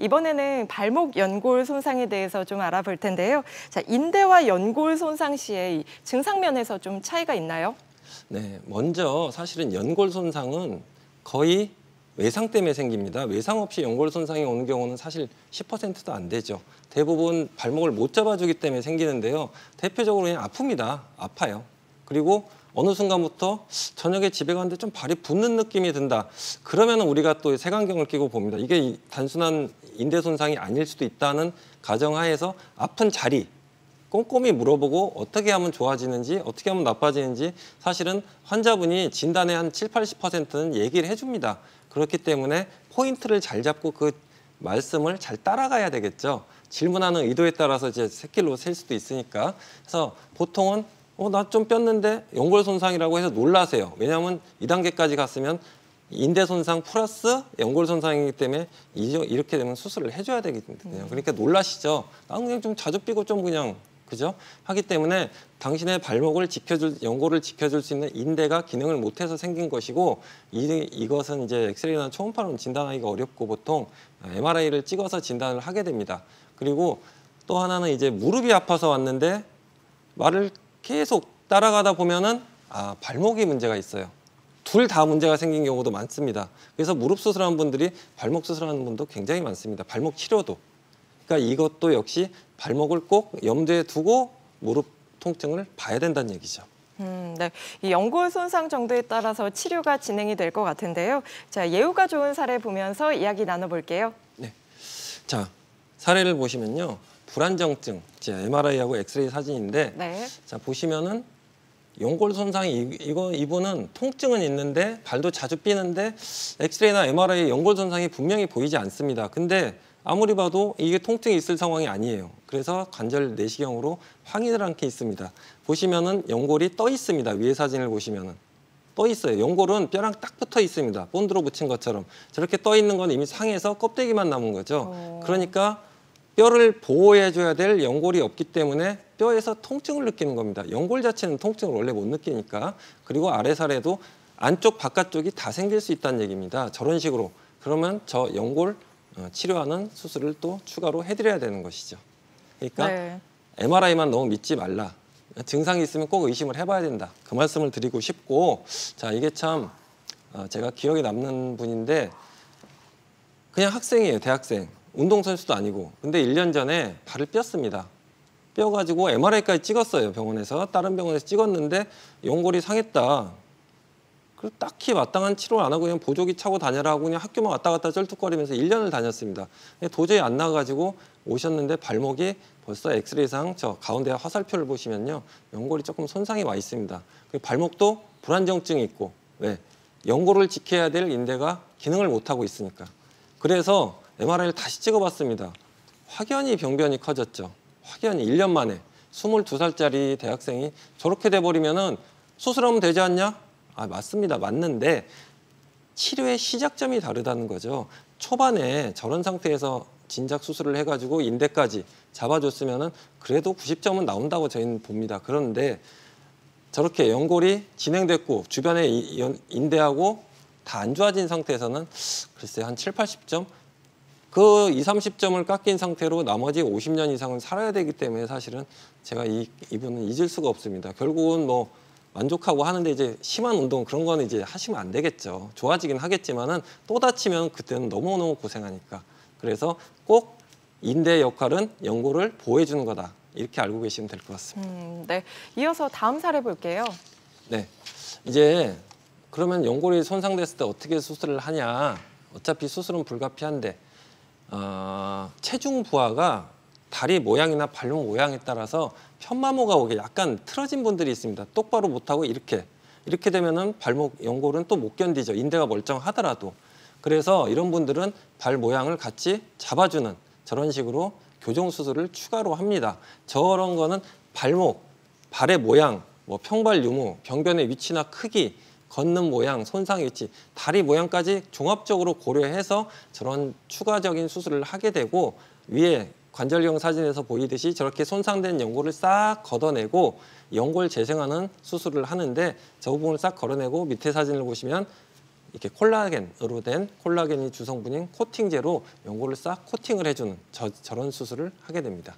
이번에는 발목 연골 손상에 대해서 좀 알아볼 텐데요. 자, 인대와 연골 손상 시에 이 증상면에서 좀 차이가 있나요? 네, 먼저 사실은 연골 손상은 거의 외상 때문에 생깁니다. 외상 없이 연골 손상이 오는 경우는 사실 10%도 안 되죠. 대부분 발목을 못 잡아주기 때문에 생기는데요. 대표적으로 그냥 아픕니다. 아파요. 그리고 어느 순간부터 저녁에 집에 갔는데 좀 발이 붓는 느낌이 든다. 그러면 우리가 또 색안경을 끼고 봅니다. 이게 단순한 인대 손상이 아닐 수도 있다는 가정하에서 아픈 자리, 꼼꼼히 물어보고 어떻게 하면 좋아지는지 어떻게 하면 나빠지는지 사실은 환자분이 진단의 한 7, 80%는 얘기를 해줍니다. 그렇기 때문에 포인트를 잘 잡고 그 말씀을 잘 따라가야 되겠죠. 질문하는 의도에 따라서 이제 새끼로 셀 수도 있으니까. 그래서 보통은 나 좀 뺐는데 연골 손상이라고 해서 놀라세요. 왜냐하면 2단계까지 갔으면 인대 손상 플러스 연골 손상이기 때문에 이렇게 되면 수술을 해줘야 되거든요. 그러니까 놀라시죠. 나는 그냥 좀 자주 삐고 좀 그냥 그죠? 하기 때문에 당신의 발목을 연골을 지켜줄 수 있는 인대가 기능을 못해서 생긴 것이고 이것은 이제 엑스레이나 초음파로는 진단하기가 어렵고 보통 MRI를 찍어서 진단을 하게 됩니다. 그리고 또 하나는 이제 무릎이 아파서 왔는데 말을 계속 따라가다 보면은 발목이 문제가 있어요. 둘 다 문제가 생긴 경우도 많습니다. 그래서 무릎 수술하는 분들이 발목 수술하는 분도 굉장히 많습니다. 발목 치료도. 그러니까 이것도 역시 발목을 꼭 염두에 두고 무릎 통증을 봐야 된다는 얘기죠. 네. 이 연골 손상 정도에 따라서 치료가 진행이 될 것 같은데요. 자, 예후가 좋은 사례 보면서 이야기 나눠볼게요. 네. 자, 사례를 보시면요. 불안정증, MRI하고 엑스레이 사진인데 네. 자, 보시면은 연골 손상이 이분은 통증은 있는데 발도 자주 삐는데 엑스레이나 MRI에 연골 손상이 분명히 보이지 않습니다. 근데 아무리 봐도 이게 통증이 있을 상황이 아니에요. 그래서 관절 내시경으로 확인을 한 게 있습니다. 보시면은 연골이 떠 있습니다. 위에 사진을 보시면은 떠 있어요. 연골은 뼈랑 딱 붙어 있습니다. 본드로 붙인 것처럼. 저렇게 떠 있는 건 이미 상해서 껍데기만 남은 거죠. 그러니까 뼈를 보호해줘야 될 연골이 없기 때문에 뼈에서 통증을 느끼는 겁니다. 연골 자체는 통증을 원래 못 느끼니까. 그리고 아래살에도 안쪽 바깥쪽이 다 생길 수 있다는 얘기입니다. 저런 식으로. 그러면 저 연골 치료하는 수술을 또 추가로 해드려야 되는 것이죠. 그러니까 네. MRI만 너무 믿지 말라. 증상이 있으면 꼭 의심을 해봐야 된다. 그 말씀을 드리고 싶고, 자, 이게 참 제가 기억에 남는 분인데 그냥 학생이에요. 대학생. 운동선수도 아니고. 근데 1년 전에 발을 뼈습니다. 뼈가지고 MRI까지 찍었어요. 병원에서. 다른 병원에서 찍었는데 연골이 상했다. 그리고 딱히 마땅한 치료를 안 하고 그냥 보조기 차고 다녀라 하고 그냥 학교만 왔다 갔다 쩔뚝거리면서 1년을 다녔습니다. 도저히 안 나가가지고 오셨는데 발목이 벌써 엑스레이상 저 가운데 화살표를 보시면요. 연골이 조금 손상이 와 있습니다. 발목도 불안정증이 있고 왜? 연골을 지켜야 될 인대가 기능을 못하고 있으니까. 그래서 MRI를 다시 찍어봤습니다. 확연히 병변이 커졌죠. 확연히 1년 만에 22살짜리 대학생이 저렇게 돼버리면은 수술하면 되지 않냐? 맞습니다. 맞는데 치료의 시작점이 다르다는 거죠. 초반에 저런 상태에서 진작 수술을 해가지고 인대까지 잡아줬으면은 그래도 90점은 나온다고 저희는 봅니다. 그런데 저렇게 연골이 진행됐고 주변에 인대하고 다 안 좋아진 상태에서는 글쎄 한 7, 80점? 그 20, 30점을 깎인 상태로 나머지 50년 이상은 살아야 되기 때문에 사실은 제가 이분은 잊을 수가 없습니다. 결국은 뭐 만족하고 하는데 이제 심한 운동 그런 거는 이제 하시면 안 되겠죠. 좋아지긴 하겠지만은 또 다치면 그때는 너무너무 고생하니까. 그래서 꼭 인대의 역할은 연골을 보호해 주는 거다. 이렇게 알고 계시면 될 것 같습니다. 네. 이어서 다음 사례 볼게요. 네. 이제 그러면 연골이 손상됐을 때 어떻게 수술을 하냐. 어차피 수술은 불가피한데 체중 부하가 다리 모양이나 발목 모양에 따라서 편마모가 오게 약간 틀어진 분들이 있습니다. 똑바로 못하고 이렇게 되면은 발목 연골은 또 못 견디죠. 인대가 멀쩡하더라도. 그래서 이런 분들은 발 모양을 같이 잡아주는 저런 식으로 교정 수술을 추가로 합니다. 저런 거는 발의 모양, 뭐 평발 유무, 병변의 위치나 크기, 걷는 모양, 손상 위치, 다리 모양까지 종합적으로 고려해서 저런 추가적인 수술을 하게 되고 위에 관절경 사진에서 보이듯이 저렇게 손상된 연골을 싹 걷어내고 연골 재생하는 수술을 하는데 저 부분을 싹 걸어내고 밑에 사진을 보시면 이렇게 콜라겐으로 된 콜라겐이 주성분인 코팅제로 연골을 싹 코팅을 해주는 저런 수술을 하게 됩니다.